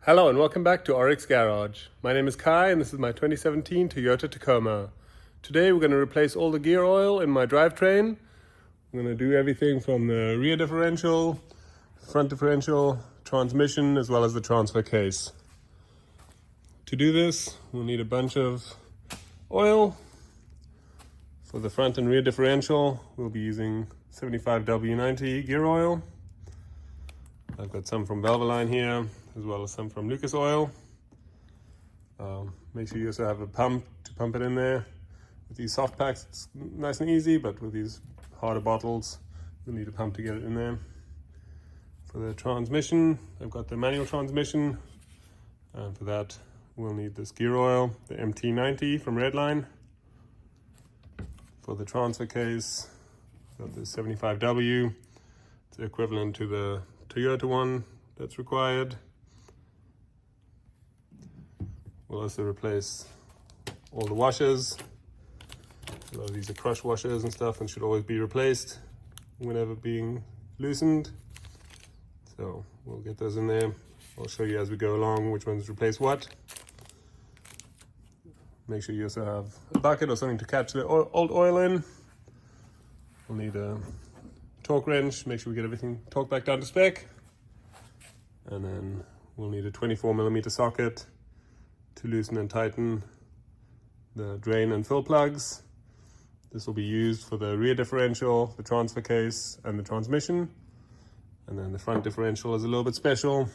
Hello and welcome back to ORYX Garage. My name is Kai and this is my 2017 Toyota Tacoma. Today we're going to replace all the gear oil in my drivetrain. I'm going to do everything from the rear differential, front differential, transmission, as well as the transfer case. To do this, we'll need a bunch of oil. For the front and rear differential, we'll be using 75W90 gear oil. I've got some from Valvoline here, as well as some from Lucas Oil. Make sure you also have a pump to pump it in there. With these soft packs, it's nice and easy, but with these harder bottles, you'll need a pump to get it in there. For the transmission, I've got the manual transmission, and for that, we'll need this gear oil, the MT90 from Redline. For the transfer case, I've got the 75W. It's equivalent to the Toyota one that's required. We'll also replace all the washers. A lot of these are crush washers and stuff and should always be replaced whenever being loosened. So we'll get those in there. I'll show you as we go along which ones replace what. Make sure you also have a bucket or something to catch the old oil in. We'll need a torque wrench, make sure we get everything torqued back down to spec. And then we'll need a 24mm socket to loosen and tighten the drain and fill plugs. This will be used for the rear differential, the transfer case, and the transmission. And then the front differential is a little bit special,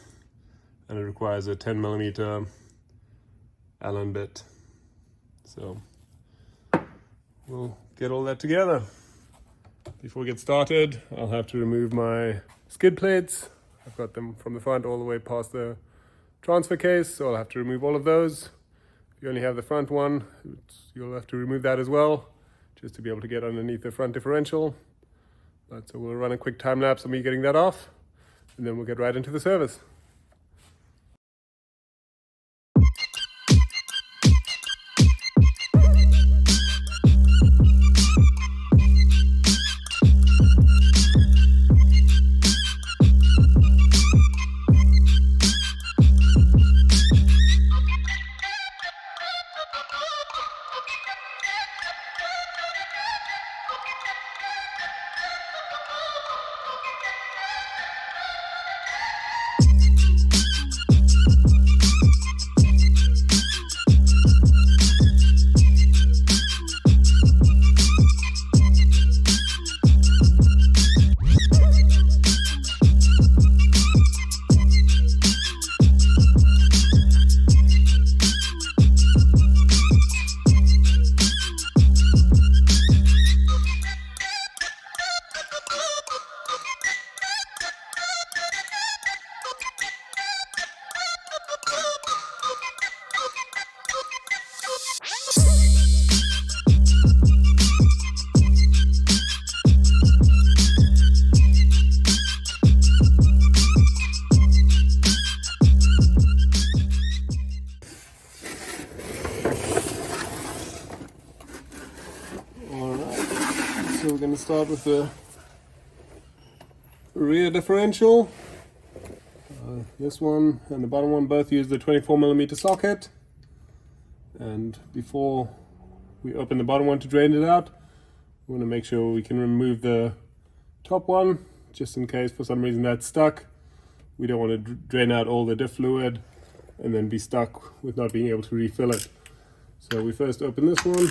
and it requires a 10mm Allen bit. So we'll get all that together. Before we get started, I'll have to remove my skid plates. I've got them from the front all the way past the transfer case, so I'll have to remove all of those. If you only have the front one, you'll have to remove that as well, just to be able to get underneath the front differential. So we'll run a quick time lapse of me getting that off, and then we'll get right into the service. So we're going to start with the rear differential. This one and the bottom one both use the 24mm socket. And before we open the bottom one to drain it out, we want to make sure we can remove the top one, just in case for some reason that's stuck. We don't want to drain out all the diff fluid and then be stuck with not being able to refill it. So we first open this one.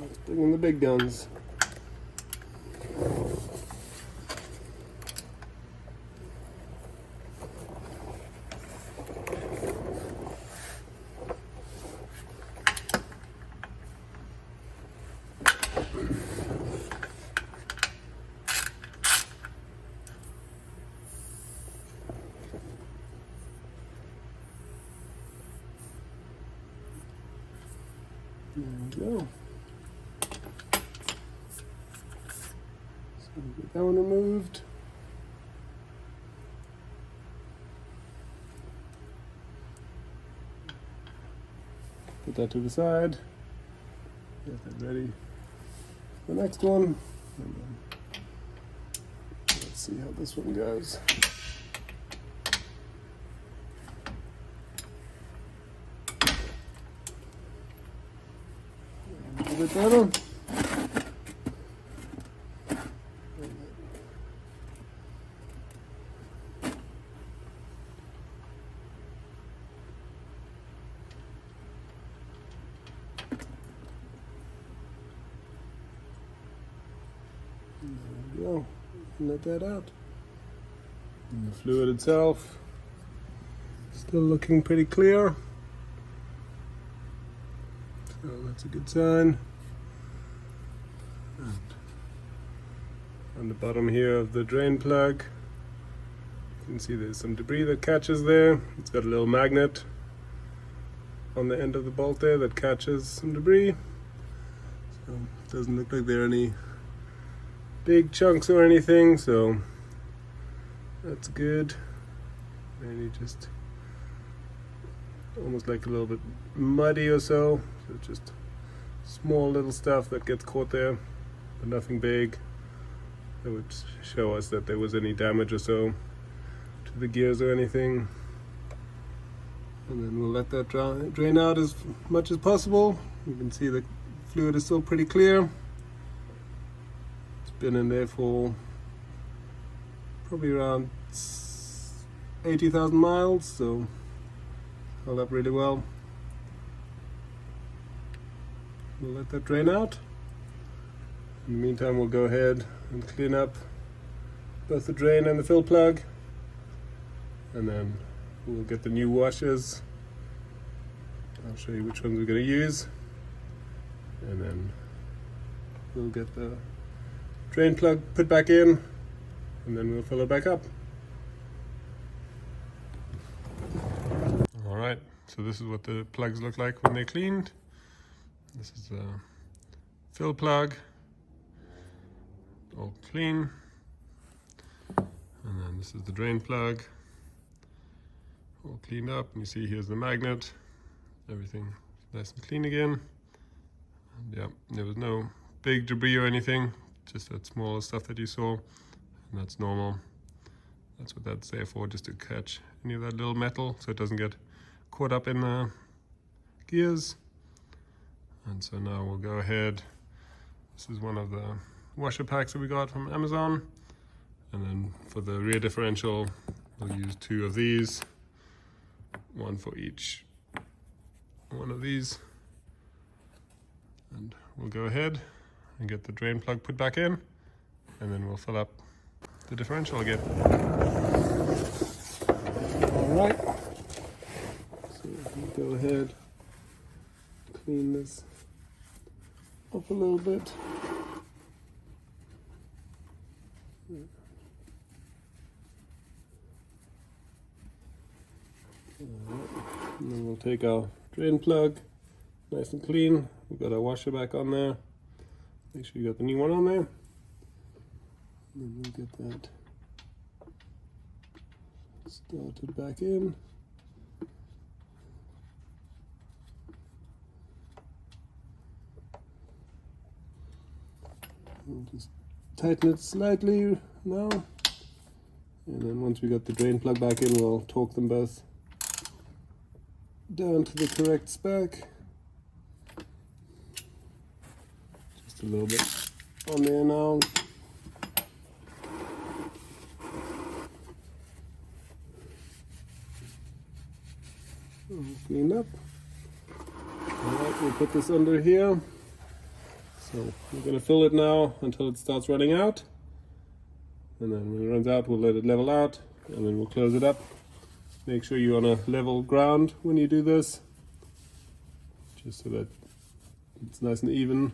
Let's bring in the big guns. There we go. So get that one removed. put that to the side. Get that ready for the next one. And then let's see how this one goes. A little bit better. There we go. Let that out. And the fluid itself still looking pretty clear. So that's a good sign. And on the bottom here of the drain plug, you can see there's some debris that catches there. It's got a little magnet on the end of the bolt there that catches some debris. So it doesn't look like there are any big chunks or anything, so that's good. Maybe just almost like a little bit muddy or so. So just small little stuff that gets caught there, but nothing big that would show us that there was any damage or so to the gears or anything. And then we'll let that drain out as much as possible. You can see the fluid is still pretty clear. Been in there for probably around 80,000 miles, so held up really well. We'll let that drain out. In the meantime, we'll go ahead and clean up both the drain and the fill plug, and then we'll get the new washers. I'll show you which ones we're going to use, and then we'll get the drain plug put back in, and then we'll fill it back up. Alright, so this is what the plugs look like when they're cleaned. This is the fill plug, all clean. And then this is the drain plug, all cleaned up. And you see here's the magnet, everything nice and clean again. And yeah, there was no big debris or anything, just that smaller stuff that you saw, and that's normal. That's what that's there for, just to catch any of that little metal so it doesn't get caught up in the gears. And so now we'll go ahead. This is one of the washer packs that we got from Amazon, and then for the rear differential we'll use 2 of these, one for each one of these. And we'll go ahead and get the drain plug put back in, and then we'll fill up the differential again. Alright, so we'll go ahead, clean this up a little bit. And then we'll take our drain plug, nice and clean. We've got our washer back on there. Make sure you got the new one on there. And then we'll get that started back in. We'll just tighten it slightly now. And then once we got the drain plug back in, we'll torque them both down to the correct spec. Just a little bit on there now. Clean up. Alright, we'll put this under here. So we're going to fill it now until it starts running out. And then when it runs out, we'll let it level out, and then we'll close it up. Make sure you're on a level ground when you do this, just so that it's nice and even.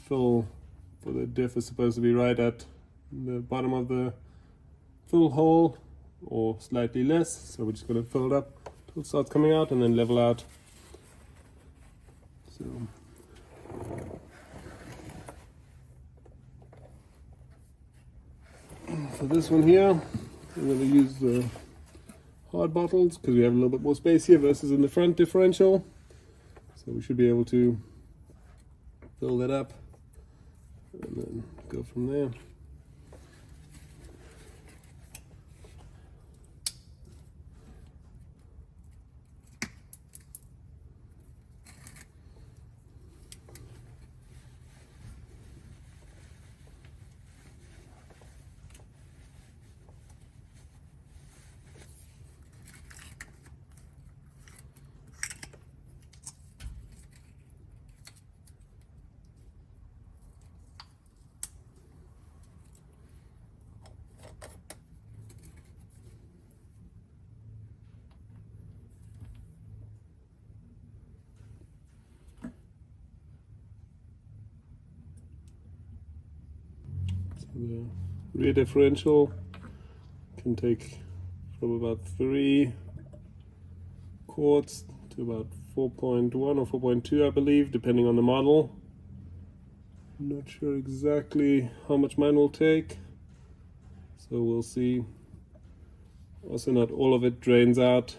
Fill for the diff is supposed to be right at the bottom of the fill hole, or slightly less. So we're just going to fill it up till it starts coming out, and then level out. So for this one here, I'm going to use the hard bottles because we have a little bit more space here versus in the front differential. So we should be able to build it up and then go from there. The rear differential can take from about 3 quarts to about 4.1 or 4.2, I believe, depending on the model. I'm not sure exactly how much mine will take, so we'll see. Also, not all of it drains out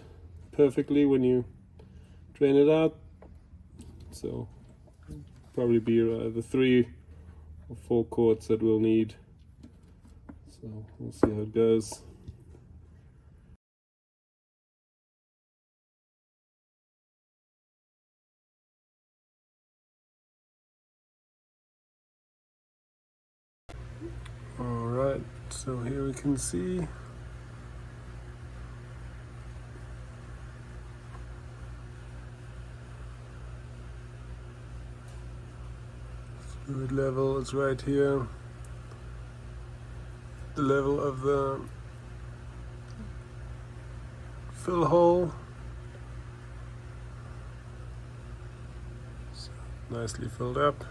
perfectly when you drain it out, so probably be either 3 or 4 quarts that we'll need. So we'll see how it goes. Alright, so here we can see fluid level is right here. The level of the fill hole. So nicely filled up.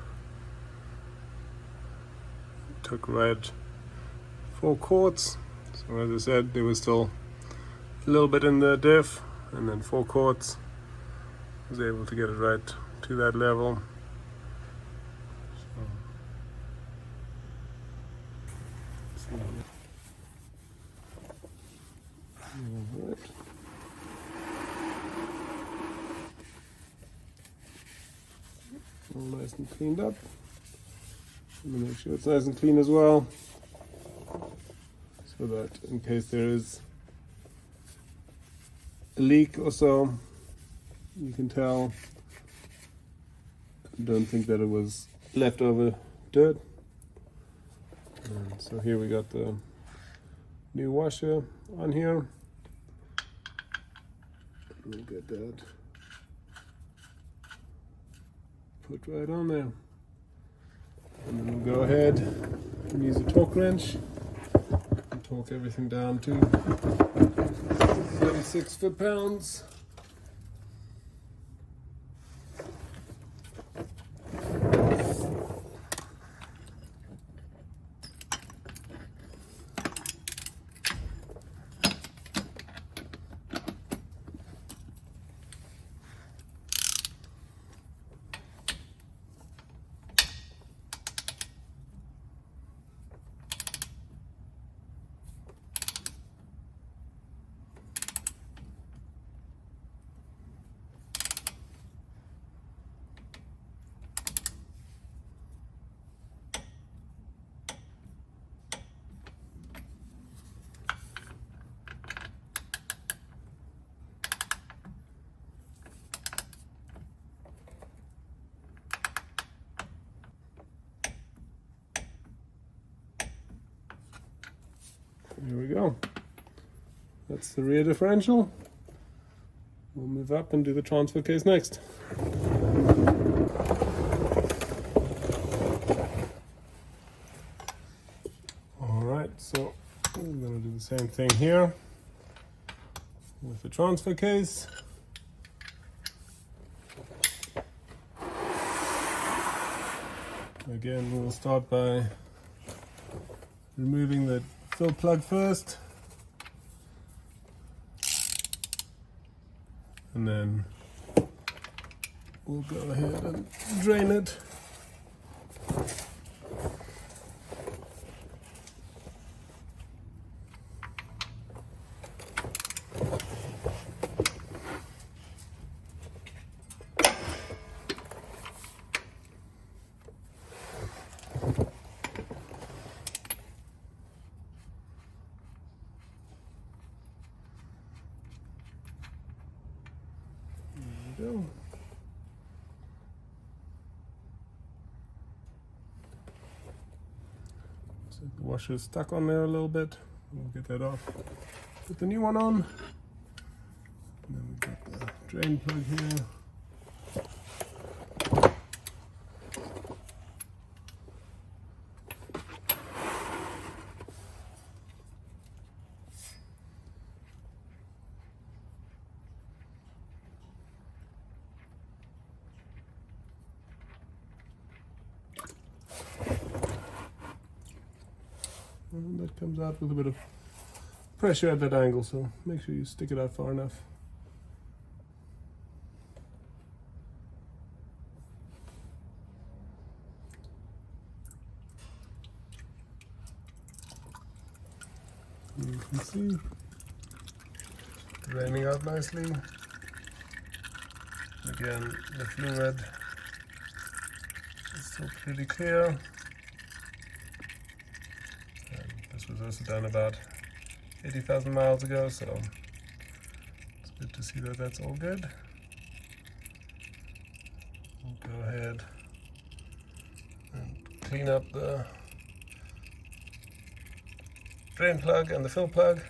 Took right 4 quarts. So as I said, there was still a little bit in the diff, and then 4 quarts. Was able to get it right to that level. Alright. All nice and cleaned up. I'm gonna make sure it's nice and clean as well, so that in case there is a leak or so, you can tell. I don't think that it was leftover dirt. And so here we got the new washer on here. We'll get that put right on there. And then we'll go ahead and use a torque wrench and torque everything down to 36 foot-pounds. Here we go. That's the rear differential. We'll move up and do the transfer case next. Alright, so I'm going to do the same thing here with the transfer case. Again, we'll start by removing the fill plug first, and then we'll go ahead and drain it. go. So the washer is stuck on there a little bit. We'll get that off. Put the new one on. And then we've got the drain plug here. And that comes out with a bit of pressure at that angle, so make sure you stick it out far enough. You can see draining out nicely. Again, the fluid is still pretty clear. This was also done about 80,000 miles ago, so it's good to see that that's all good. We'll go ahead and clean up the drain plug and the fill plug.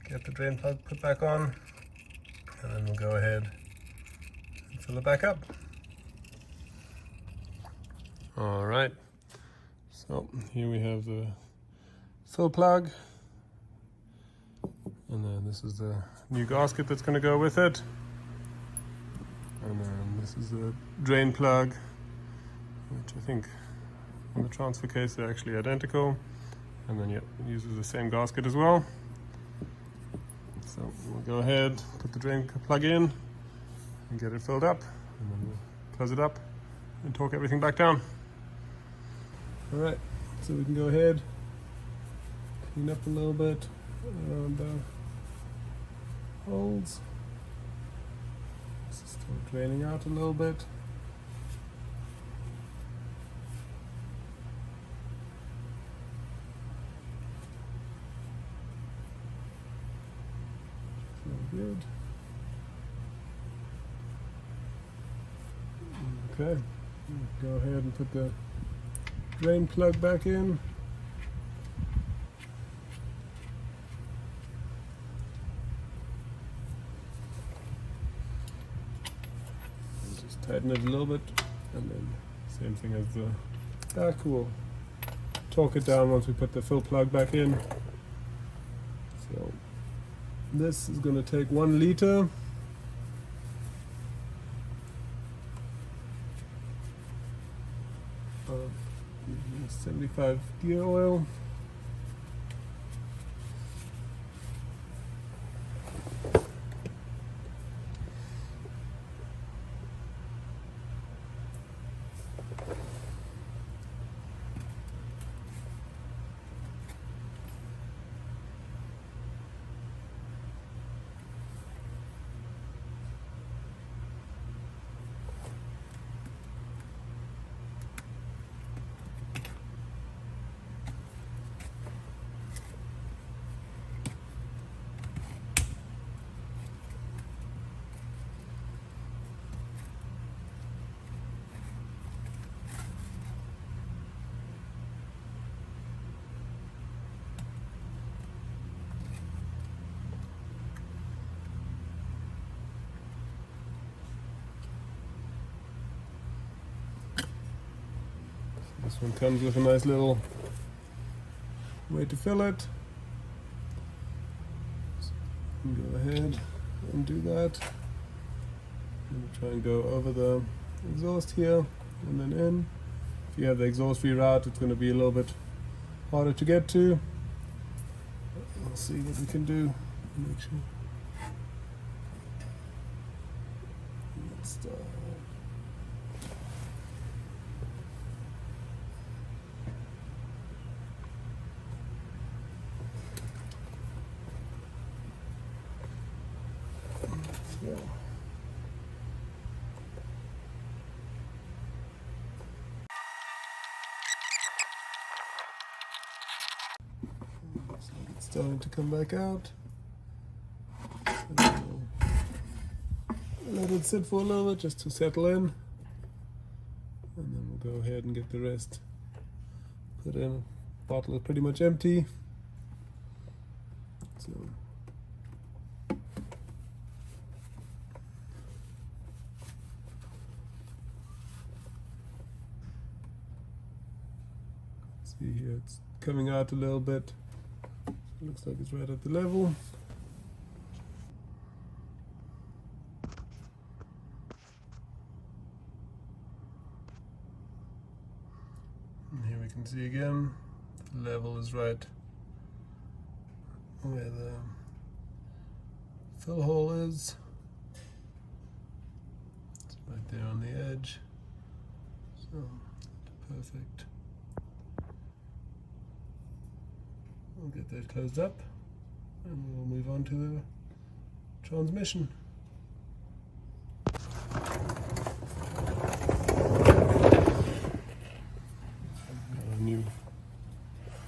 Get the drain plug put back on, and then we'll go ahead and fill it back up. All right, so here we have the fill plug, and then this is the new gasket that's going to go with it, and then this is the drain plug, which I think on the transfer case they're actually identical, and then it uses the same gasket as well. So we'll go ahead, put the drain plug in and get it filled up, and then we'll close it up and torque everything back down. All right, so we can go ahead, clean up a little bit around the holes. This is still draining out a little bit. Good. Okay, go ahead and put the drain plug back in. Just tighten it a little bit, and then same thing as the back. We'll torque it down once we put the fill plug back in. So this is going to take 1 liter. Of 75 gear oil. This one comes with a nice little way to fill it. So you can go ahead and do that. And try and go over the exhaust here and then in. If you have the exhaust reroute, it's going to be a little bit harder to get to. We'll see what we can do. Make sure. Yeah. So it's starting to come back out. So let it sit for a little bit just to settle in, and then we'll go ahead and get the rest put in. Bottle is pretty much empty, so see here it's coming out a little bit. Looks like it's right at the level. And here we can see again, the level is right where the fill hole is. It's right there on the edge. So, perfect. We'll get that closed up and we'll move on to the transmission. Got a new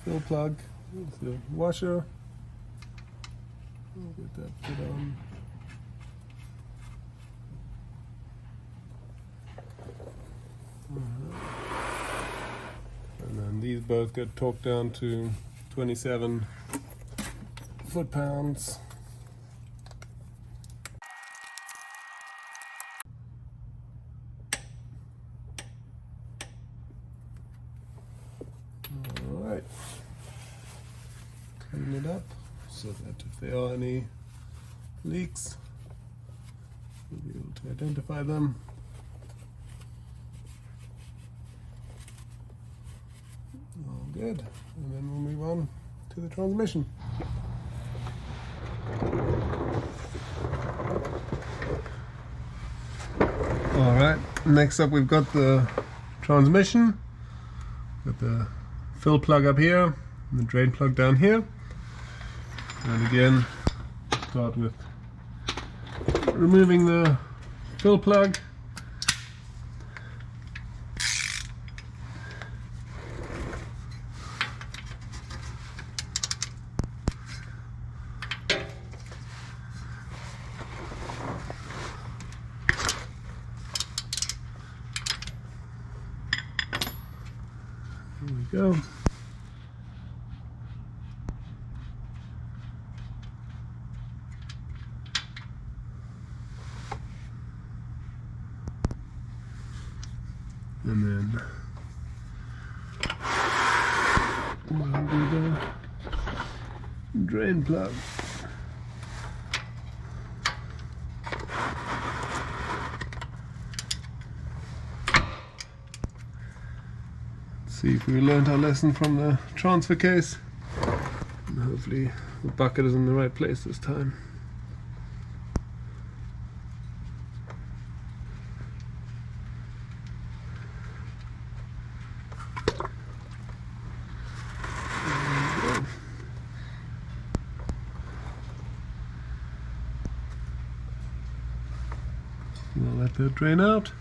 fill plug with the washer. We'll get that put on. And then these both get torqued down to 27 foot-pounds. Alright. Clean it up so that if there are any leaks, we'll be able to identify them. All good. And then we'll move on to the transmission. Alright, next up we've got the transmission. Got the fill plug up here and the drain plug down here. And again, start with removing the fill plug. Here we go. And then we'll do the drain plug. See if we learned our lesson from the transfer case, and hopefully the bucket is in the right place this time. We'll let that drain out.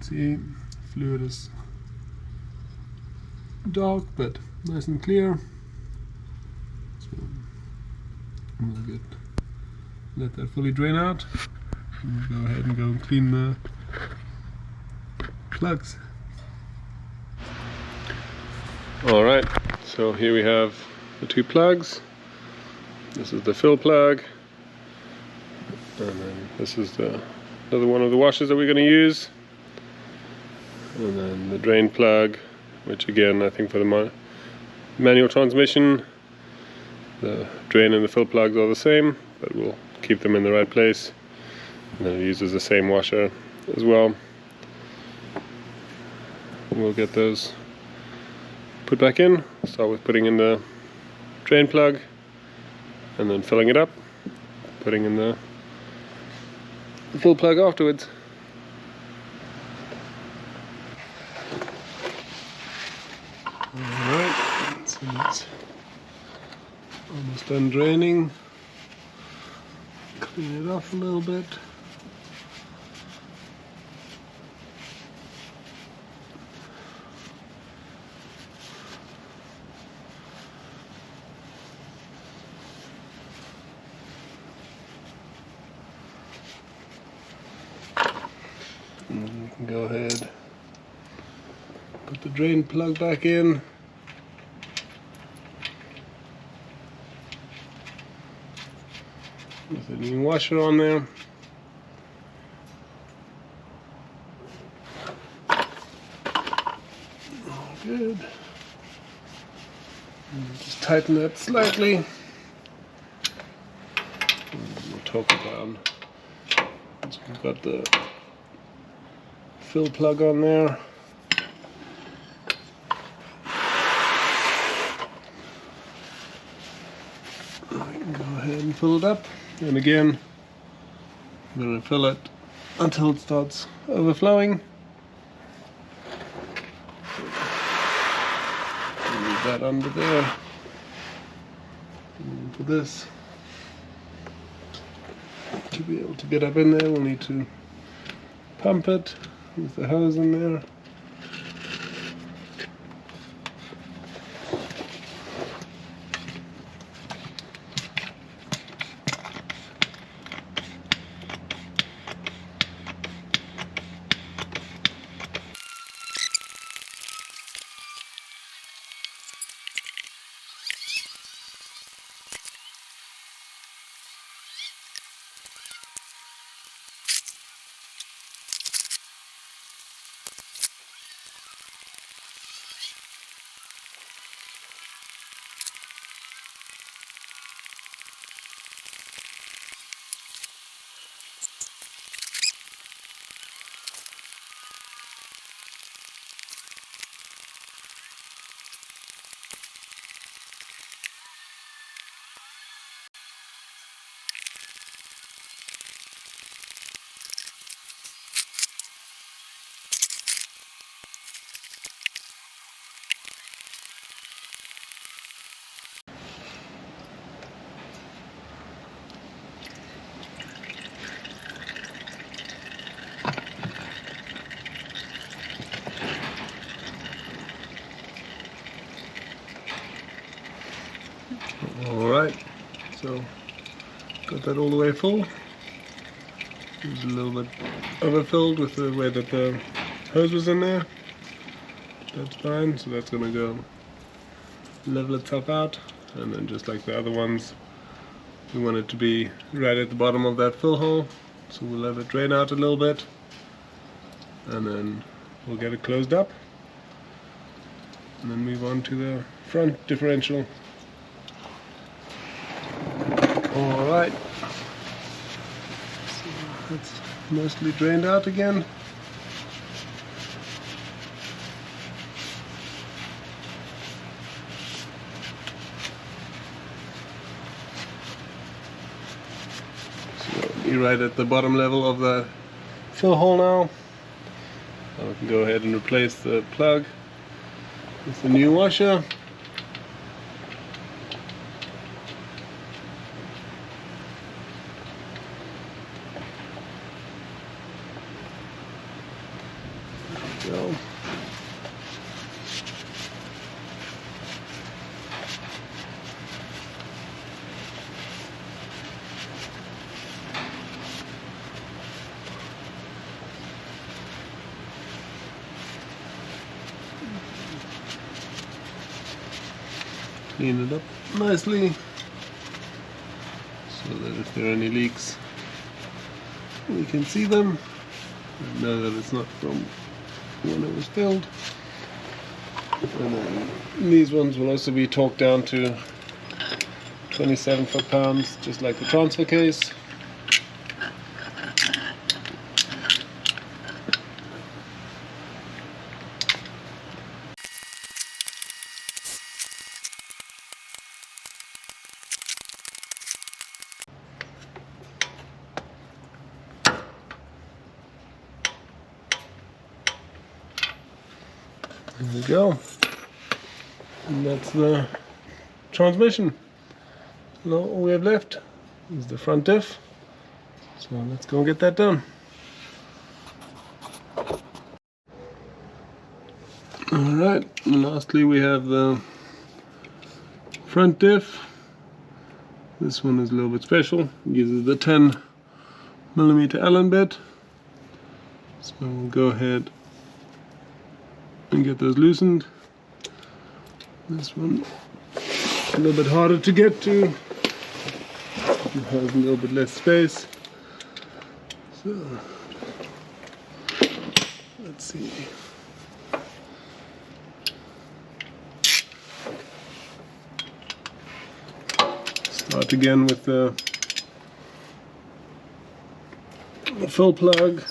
See, fluid is dark but nice and clear. So we'll let that fully drain out. And we'll go ahead and go and clean the plugs. Alright, so here we have the two plugs. This is the fill plug, and then this is another one of the washers that we're going to use. And then the drain plug, which again I think for the manual transmission, the drain and the fill plugs are the same, but we'll keep them in the right place. And then it uses the same washer as well. We'll get those put back in. Start with putting in the drain plug and then filling it up, putting in the fill plug afterwards. Alright, so it's almost done draining. Clean it off a little bit. go ahead, put the drain plug back in. With a new washer on there. All good. And just tighten that slightly. And we'll torque it down. Once we've got the fill plug on there. I can go ahead and fill it up. And again, I'm going to fill it until it starts overflowing. Leave that under there. And for this to be able to get up in there, we'll need to pump it with the hose in there. Alright, so got that all the way full. It was a little bit overfilled with the way that the hose was in there. That's fine, so that's going to go level itself out. And then just like the other ones, we want it to be right at the bottom of that fill hole. So we'll let it drain out a little bit. And then we'll get it closed up. And then move on to the front differential. Alright, so that's mostly drained out again. So it'll be right at the bottom level of the fill hole now. Now we can go ahead and replace the plug with the new washer. Go. Clean it up nicely so that if there are any leaks we can see them and know that it's not from when it was filled. And then these ones will also be torqued down to 27 foot-pounds, just like the transfer case. There we go. And that's the transmission. Now all we have left is the front diff. So let's go and get that done. Alright, and lastly we have the front diff. This one is a little bit special. It uses the 10mm Allen bit. So we'll go ahead and get those loosened. This one a little bit harder to get to. It has a little bit less space. So let's see. Start again with the fill plug.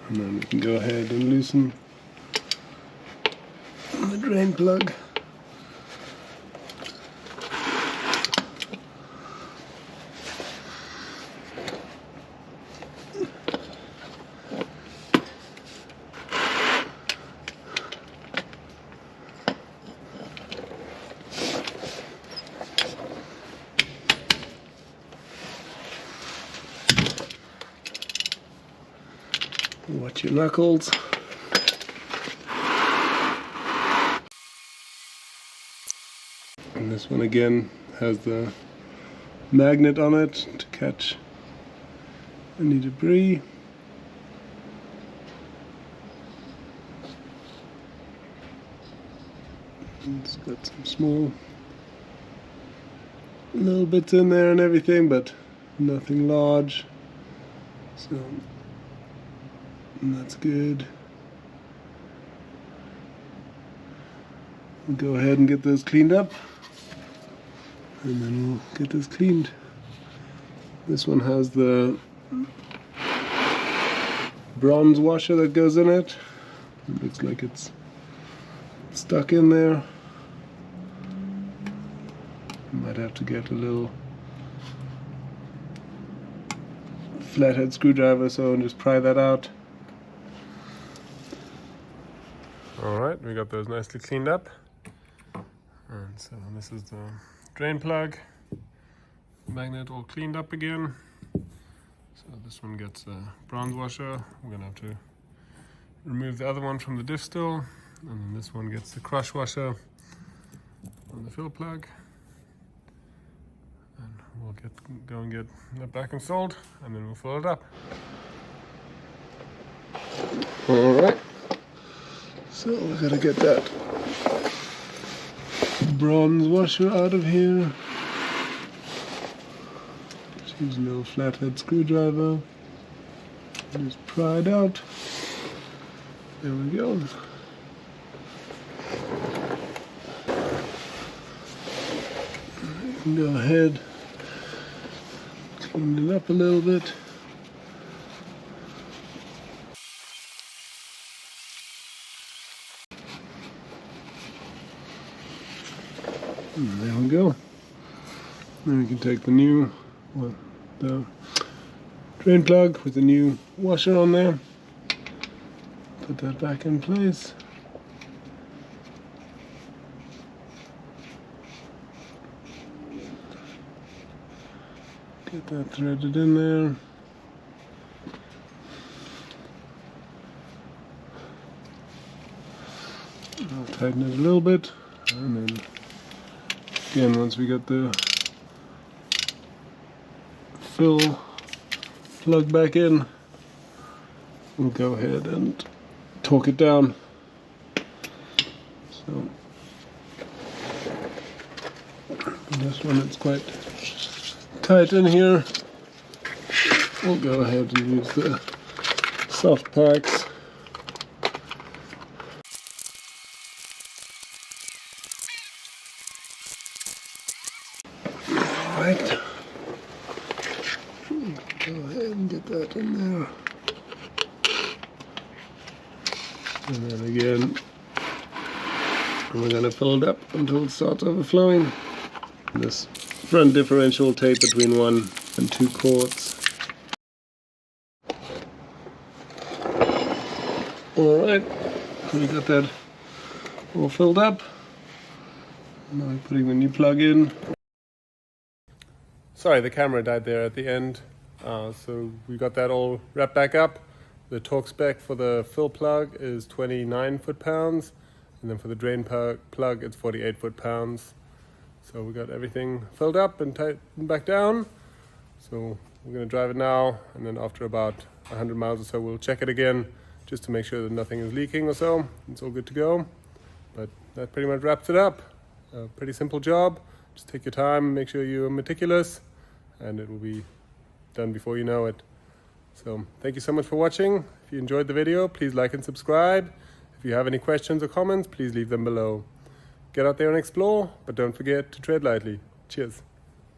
And then we can go ahead and loosen the drain plug. Watch your knuckles. And this one again has the magnet on it to catch any debris. It's got some small little bits in there and everything, but nothing large. So that's good. We'll go ahead and get those cleaned up, and then we'll get this cleaned. This one has the bronze washer that goes in it. It looks like it's stuck in there. Might have to get a little flathead screwdriver so and just pry that out. Alright, we got those nicely cleaned up. And so this is the drain plug. Magnet all cleaned up again. So this one gets a bronze washer. We're going to have to remove the other one from the diff still. And then this one gets the crush washer on the fill plug. And we'll go and get that back installed, and then we'll fill it up. Alright. So we're gonna get that bronze washer out of here. Just use a little flathead screwdriver. Just pry it out. There we go. You can go ahead, clean it up a little bit. And there we go. Then we can take the the drain plug with the new washer on there. Put that back in place. Get that threaded in there. I'll tighten it a little bit, and then again, once we get the fill plug back in, we'll go ahead and torque it down. So this one, it's quite tight in here. We'll go ahead and use the soft packs. Alright. Go ahead and get that in there. And then again, we're going to fill it up until it starts overflowing. This front differential tape between 1 and 2 quarts. Alright, we got that all filled up. Now we're putting the new plug in. Sorry, the camera died there at the end. So we got that all wrapped back up. The torque spec for the fill plug is 29 foot-pounds, and then for the drain plug it's 48 foot-pounds. So we got everything filled up and tightened back down. So we're going to drive it now, and then after about 100 miles or so we'll check it again just to make sure that nothing is leaking or so. It's all good to go. But that pretty much wraps it up. A pretty simple job. Just take your time, make sure you're meticulous, and it will be done before you know it. So thank you so much for watching. If you enjoyed the video, please like and subscribe. If you have any questions or comments, please leave them below. Get out there and explore, but don't forget to tread lightly. Cheers.